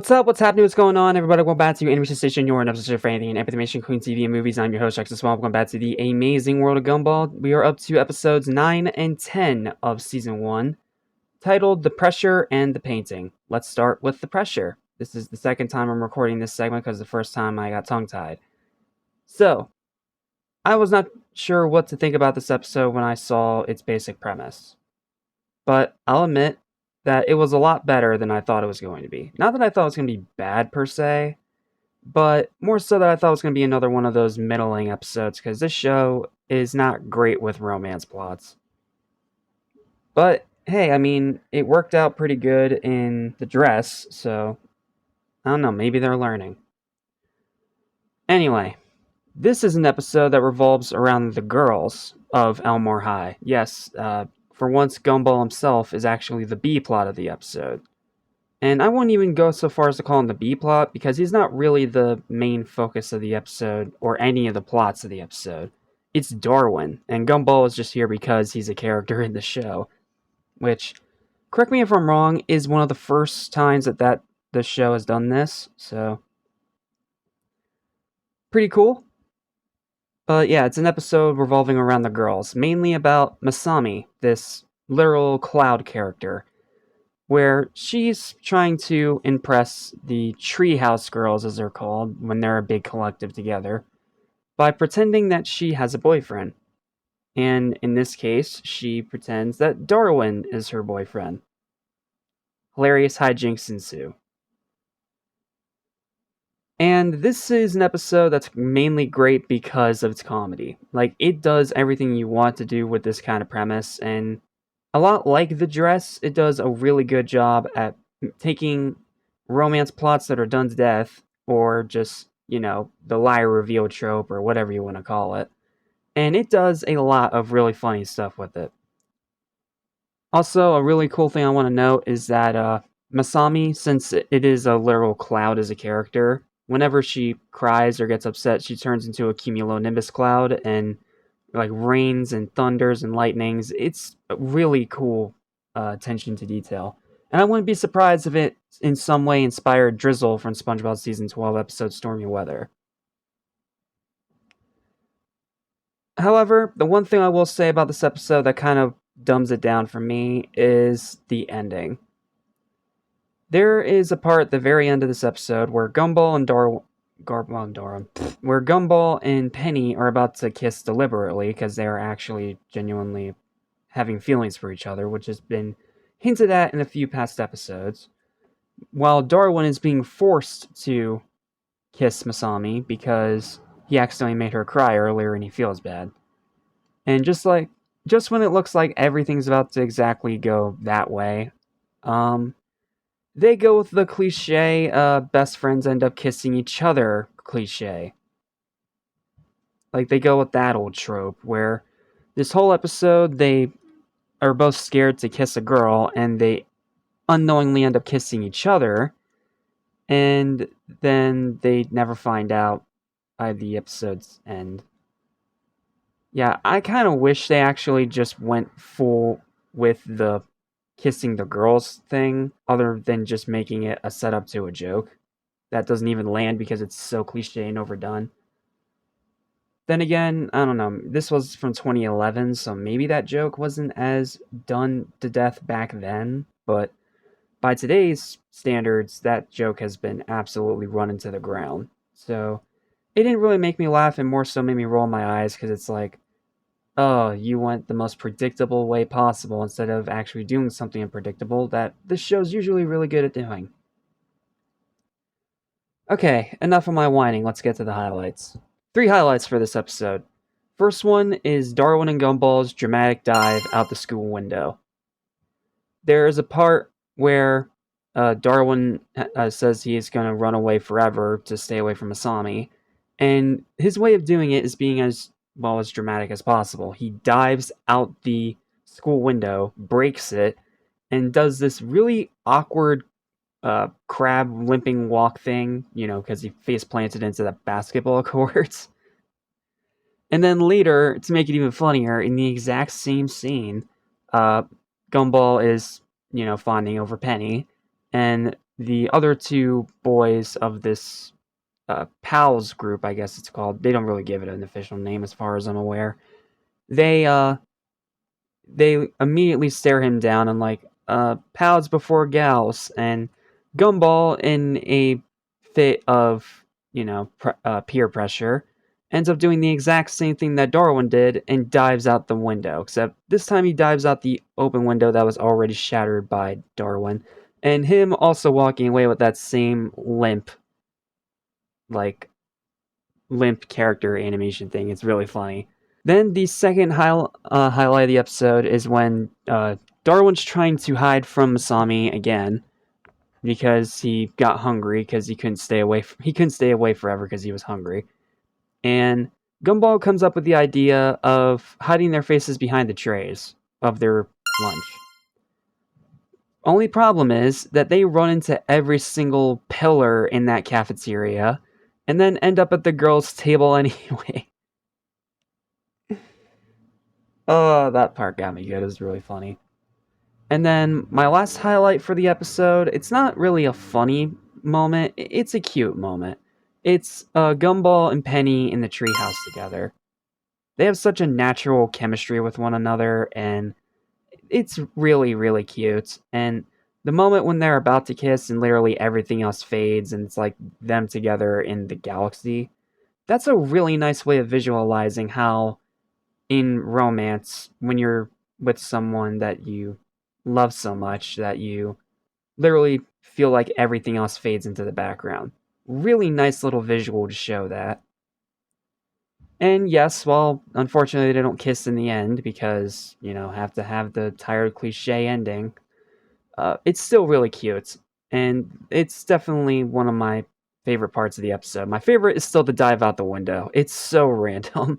What's up? What's happening? What's going on? Everybody, welcome back to Animation Station, your episode for anything and everything Queen TV and movies. I'm your host, Jackson Small. Welcome back to the A-MAY-Zing world of Gumball. We are up to episodes 9 and 10 of Season 1, titled The Pressure and the Painting. Let's start with The Pressure. This is the second time I'm recording this segment because the first time I got tongue-tied. So, I was not sure what to think about this episode when I saw its basic premise. But I'll admit that it was a lot better than I thought it was going to be. Not that I thought it was going to be bad per se, but more so that I thought it was going to be another one of those middling episodes, because this show is not great with romance plots. But hey, I mean, it worked out pretty good in the dress, so I don't know, maybe they're learning. Anyway, this is an episode that revolves around the girls of Elmore High. Yes, for once, Gumball himself is actually the B-plot of the episode. And I wouldn't even go so far as to call him the B-plot, because he's not really the main focus of the episode, or any of the plots of the episode. It's Darwin, and Gumball is just here because he's a character in the show. Which, correct me if I'm wrong, is one of the first times that the show has done this, so pretty cool. But yeah, it's an episode revolving around the girls, mainly about Masami, this literal cloud character, where she's trying to impress the Treehouse Girls, as they're called, when they're a big collective together, by pretending that she has a boyfriend. And in this case, she pretends that Darwin is her boyfriend. Hilarious hijinks ensue. And this is an episode that's mainly great because of its comedy. Like, it does everything you want to do with this kind of premise, and a lot like The Dress, it does a really good job at taking romance plots that are done to death, or just, the liar reveal trope, or whatever you want to call it. And it does a lot of really funny stuff with it. Also, a really cool thing I want to note is that Masami, since it is a literal cloud as a character, whenever she cries or gets upset, she turns into a cumulonimbus cloud and like rains and thunders and lightnings. It's a really cool attention to detail. And I wouldn't be surprised if it in some way inspired Drizzle from SpongeBob Season 12 episode Stormy Weather. However, the one thing I will say about this episode that kind of dumbs it down for me is the ending. There is a part at the very end of this episode where Gumball and Penny are about to kiss deliberately because they are actually genuinely having feelings for each other, which has been hinted at in a few past episodes, while Darwin is being forced to kiss Masami because he accidentally made her cry earlier and he feels bad. And just when it looks like everything's about to exactly go that way, they go with the cliche, best friends end up kissing each other cliche. Like, they go with that old trope, where this whole episode, they are both scared to kiss a girl, and they unknowingly end up kissing each other, and then they never find out by the episode's end. Yeah, I kind of wish they actually just went full with the kissing the girls thing, other than just making it a setup to a joke. That doesn't even land because it's so cliche and overdone. Then again, I don't know, this was from 2011, so maybe that joke wasn't as done to death back then, but by today's standards, that joke has been absolutely run into the ground. So, it didn't really make me laugh, and more so made me roll my eyes, because it's like, oh, you went the most predictable way possible instead of actually doing something unpredictable that this show's usually really good at doing. Okay, enough of my whining, let's get to the highlights. 3 highlights for this episode. First one is Darwin and Gumball's dramatic dive out the school window. There is a part where Darwin says he is going to run away forever to stay away from Masami, and his way of doing it is being as dramatic as possible. He dives out the school window, breaks it, and does this really awkward crab limping walk thing, because he face planted into the basketball courts. And then later, to make it even funnier, in the exact same scene, Gumball is, fawning over Penny, and the other two boys of this pals group, I guess it's called. They don't really give it an official name as far as I'm aware. They they immediately stare him down and like, pals before gals. And Gumball, in a fit of, peer pressure, ends up doing the exact same thing that Darwin did and dives out the window. Except this time he dives out the open window that was already shattered by Darwin. And him also walking away with that same like, limp character animation thing. It's really funny. Then the second highlight of the episode is when Darwin's trying to hide from Masami again because he got hungry because he couldn't stay away. He couldn't stay away forever because he was hungry. And Gumball comes up with the idea of hiding their faces behind the trays of their lunch. Only problem is that they run into every single pillar in that cafeteria and then end up at the girls' table anyway. Oh, that part got me good. It was really funny. And then my last highlight for the episode, it's not really a funny moment, it's a cute moment. It's Gumball and Penny in the treehouse together. They have such a natural chemistry with one another, and it's really, really cute. And the moment when they're about to kiss and literally everything else fades and it's like them together in the galaxy, that's a really nice way of visualizing how in romance, when you're with someone that you love so much that you literally feel like everything else fades into the background. Really nice little visual to show that. And yes, well, unfortunately, they don't kiss in the end because, have to have the tired cliche ending. It's still really cute, and it's definitely one of my favorite parts of the episode. My favorite is still the dive out the window. It's so random.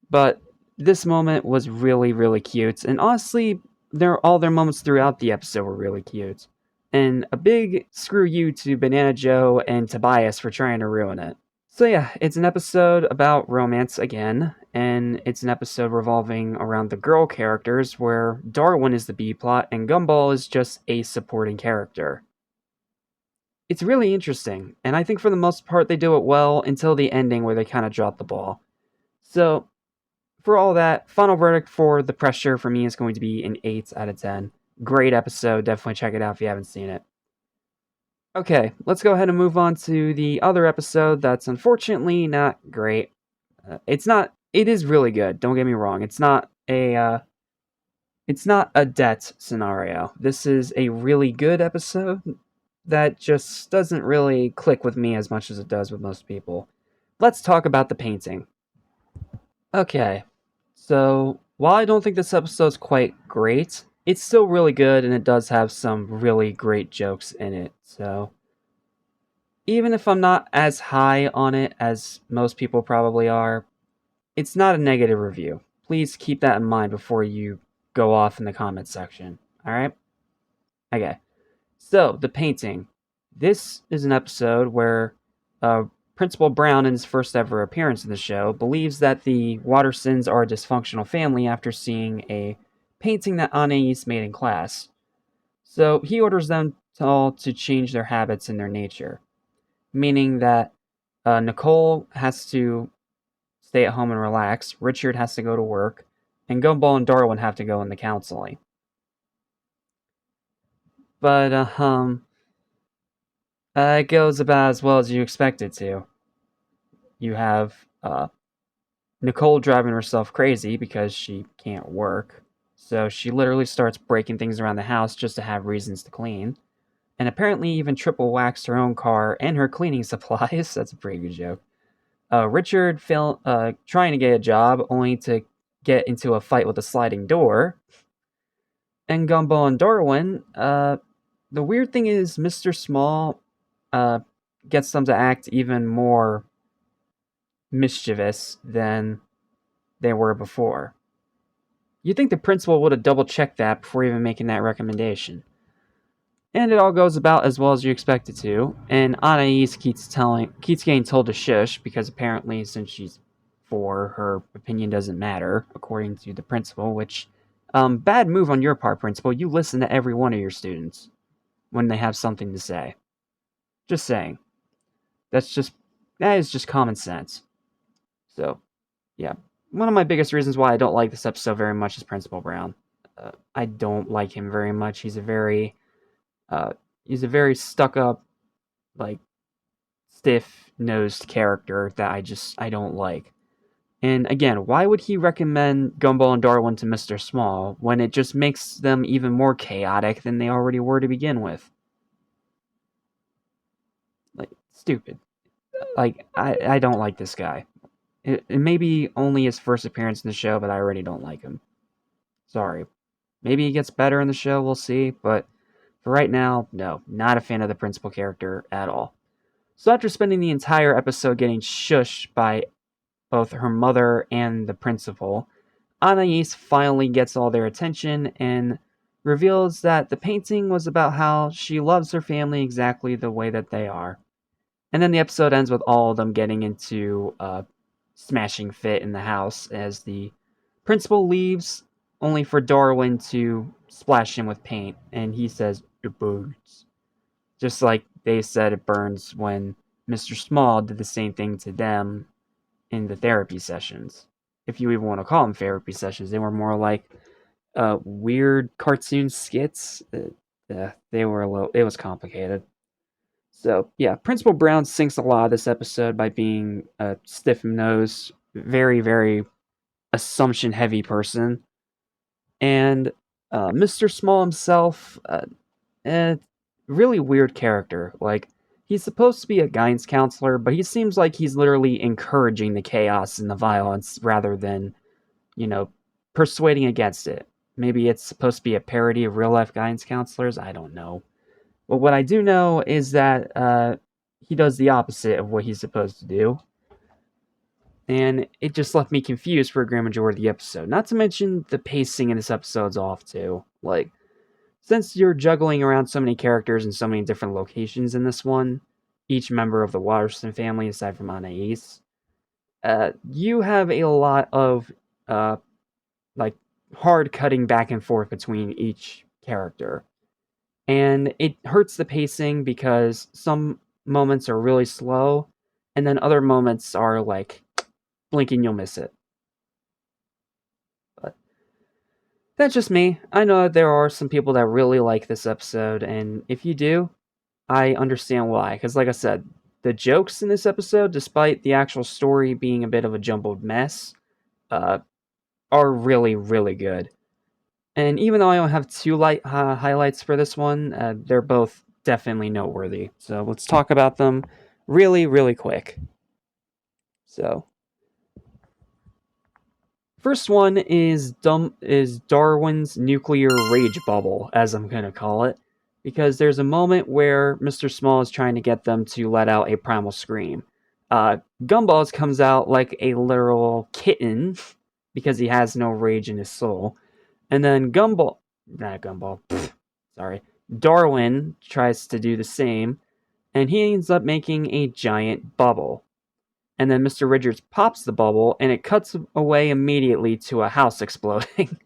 But this moment was really, really cute. And honestly, all their moments throughout the episode were really cute. And a big screw you to Banana Joe and Tobias for trying to ruin it. So yeah, it's an episode about romance again, and it's an episode revolving around the girl characters where Darwin is the B plot and Gumball is just a supporting character. It's really interesting, and I think for the most part they do it well until the ending where they kind of drop the ball. So for all that, final verdict for The Pressure for me is going to be an 8 out of 10. Great episode. Definitely check it out if you haven't seen it. Okay, let's go ahead and move on to the other episode that's unfortunately not great. It is really good. Don't get me wrong. It's not a debt scenario. This is a really good episode that just doesn't really click with me as much as it does with most people. Let's talk about the painting. Okay, so while I don't think this episode's quite great, it's still really good and it does have some really great jokes in it. So even if I'm not as high on it as most people probably are, it's not a negative review. Please keep that in mind before you go off in the comments section. Alright? Okay. So, the painting. This is an episode where Principal Brown, in his first ever appearance in the show, believes that the Wattersons are a dysfunctional family after seeing a painting that Anais made in class. So he orders them all to change their habits and their nature, meaning that Nicole has to stay at home and relax, Richard has to go to work, and Gumball and Darwin have to go into counseling. But, it goes about as well as you expect it to. You have Nicole driving herself crazy because she can't work. So she literally starts breaking things around the house just to have reasons to clean. And apparently even triple waxed her own car and her cleaning supplies. That's a pretty good joke. Richard trying to get a job only to get into a fight with a sliding door. And Gumball and Darwin, the weird thing is Mr. Small gets them to act even more mischievous than they were before. You'd think the principal would have double-checked that before even making that recommendation. And it all goes about as well as you expect it to, and Anais keeps getting told to shush because apparently since she's 4, her opinion doesn't matter, according to the principal, which, bad move on your part, principal. You listen to every one of your students. when they have something to say. Just saying. That is just common sense. So, yeah. One of my biggest reasons why I don't like this episode very much is Principal Brown. I don't like him very much. Uh, he's a very stuck up, like, stiff nosed character that I don't like. And again, why would he recommend Gumball and Darwin to Mr. Small when it just makes them even more chaotic than they already were to begin with? Like, stupid. Like, I don't like this guy. It may be only his first appearance in the show, but I already don't like him. Sorry. Maybe he gets better in the show, we'll see, but for right now, no, not a fan of the principal character at all. So after spending the entire episode getting shushed by both her mother and the principal, Anais finally gets all their attention and reveals that the painting was about how she loves her family exactly the way that they are. And then the episode ends with all of them getting into a smashing fit in the house as the principal leaves, only for Darwin to splash him with paint, and he says, "It burns." Just like they said it burns when Mr. Small did the same thing to them in the therapy sessions. If you even want to call them therapy sessions, they were more like weird cartoon skits. They were it was complicated. So yeah, Principal Brown sinks a lot of this episode by being a stiff nosed, very very assumption heavy person, and Mr. Small himself, eh, really weird character. Like he's supposed to be a guidance counselor, but he seems like he's literally encouraging the chaos and the violence rather than, you know, persuading against it. Maybe it's supposed to be a parody of real life guidance counselors. I don't know. But what I do know is that he does the opposite of what he's supposed to do. And it just left me confused for a grand majority of the episode. Not to mention the pacing in this episode's off too. Like, since you're juggling around so many characters and so many different locations in this one, each member of the Waterston family aside from Anais, you have a lot of uh, like hard cutting back and forth between each character. And it hurts the pacing because some moments are really slow, and then other moments are like blink and you'll miss it. But that's just me. I know there are some people that really like this episode, and if you do, I understand why. Because, like I said, the jokes in this episode, despite the actual story being a bit of a jumbled mess, uh, are really, really good. And even though I don't have two highlights for this one, they're both definitely noteworthy. So let's talk about them really, really quick. So, first one is Darwin's nuclear rage bubble, as I'm gonna call it, because there's a moment where Mr. Small is trying to get them to let out a primal scream. Gumball comes out like a literal kitten because he has no rage in his soul, and then sorry, Darwin tries to do the same, and he ends up making a giant bubble. And then Mr. Richards pops the bubble, and it cuts away immediately to a house exploding.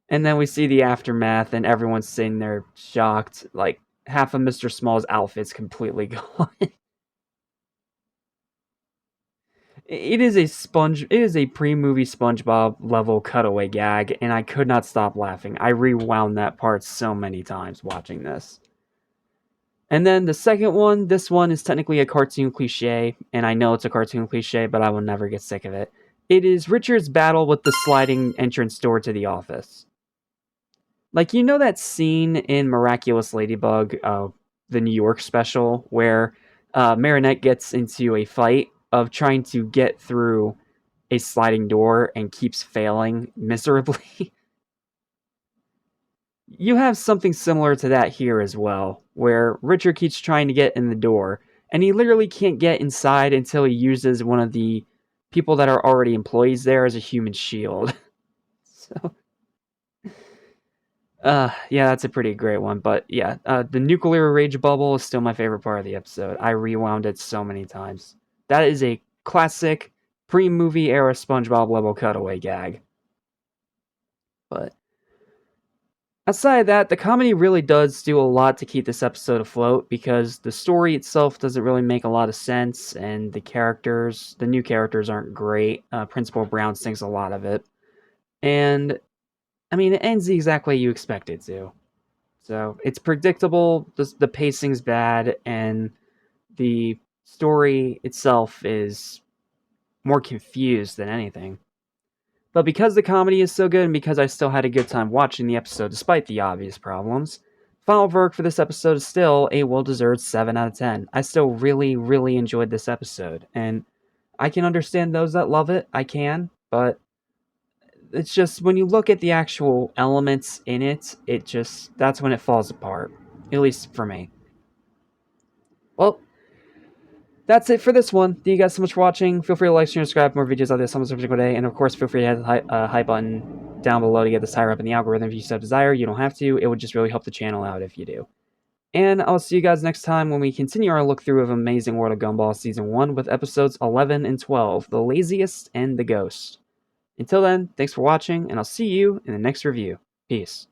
And then we see the aftermath, and everyone's sitting there shocked. Like, half of Mr. Small's outfit's completely gone. It is a pre-movie SpongeBob level cutaway gag, and I could not stop laughing. I rewound that part so many times watching this. And then the second one, this one is technically a cartoon cliche, and I know it's a cartoon cliche, but I will never get sick of it. It is Richard's battle with the sliding entrance door to the office. Like, you know that scene in Miraculous Ladybug, the New York special, where Marinette gets into a fight of trying to get through a sliding door and keeps failing miserably? You have something similar to that here as well, where Richard keeps trying to get in the door, and he literally can't get inside until he uses one of the people that are already employees there as a human shield. So, yeah, that's a pretty great one. But yeah, the nuclear rage bubble is still my favorite part of the episode. I rewound it so many times. That is a classic pre-movie era SpongeBob level cutaway gag. But Aside of that, the comedy really does do a lot to keep this episode afloat because the story itself doesn't really make a lot of sense, and the new characters aren't great. Principal Brown sings a lot of it. And, I mean, it ends the exact way you expect it to. So, it's predictable, the pacing's bad, and the story itself is more confused than anything. But because the comedy is so good and because I still had a good time watching the episode despite the obvious problems, final verdict for this episode is still a well-deserved 7 out of 10. I still really, really enjoyed this episode, and I can understand those that love it, I can, but it's just when you look at the actual elements in it, that's when it falls apart. At least for me. Well, that's it for this one. Thank you guys so much for watching. Feel free to like, share, and subscribe for more videos like this some particular day. And of course, feel free to hit the hype button down below to get this higher up in the algorithm if you so desire. You don't have to. It would just really help the channel out if you do. And I'll see you guys next time when we continue our look through of Amazing World of Gumball Season 1 with episodes 11 and 12, The Laziest and the Ghost. Until then, thanks for watching, and I'll see you in the next review. Peace.